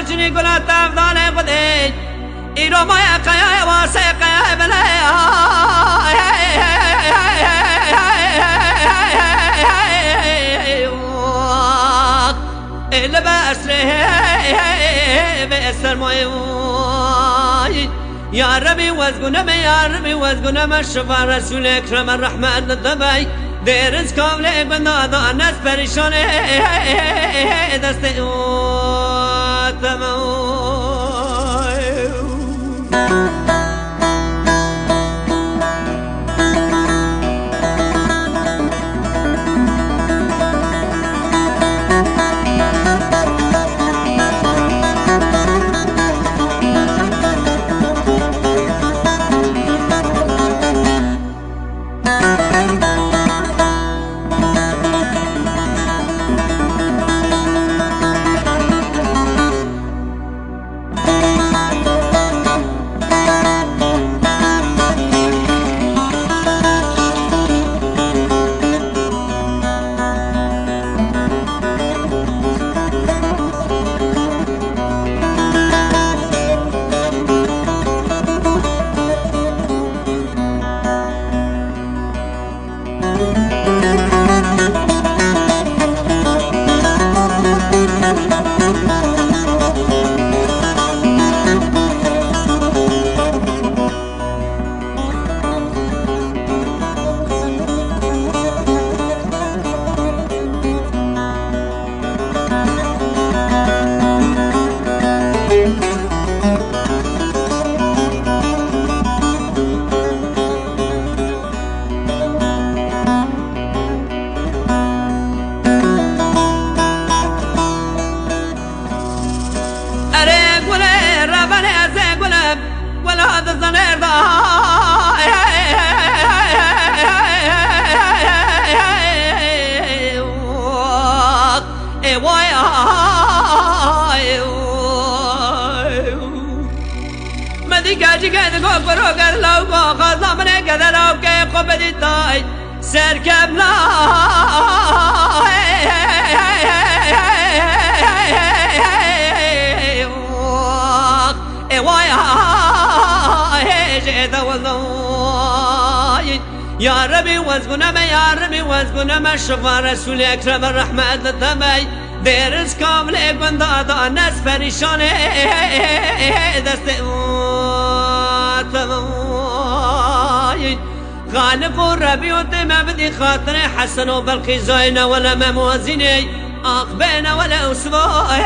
کچنی گلا تفدان خودی ایرو مایا قیای واسه قیای بلای إلا بأسر موي يا ربي وازقنا يا ربي وازقنا ما الشفا رسول أكرم الرحمن الضبي ديرز كامل بنا ناس بريشان دستي ولا هذا الزنير ذا مديكا جيكا دكو برو قد لو بو خاصة مني قد لو كي قبدي تاي سركبنا يا ربي وازقنا ما يا ربي وازقنا ما شفا رسول أكرم الرحمة الضبي ديرز كامل بندادا ناس فريشان دست غالب الربي ودم بدي خاطر حسن وبلقي زينة ولا موازيني أقبينا ولا أسبوع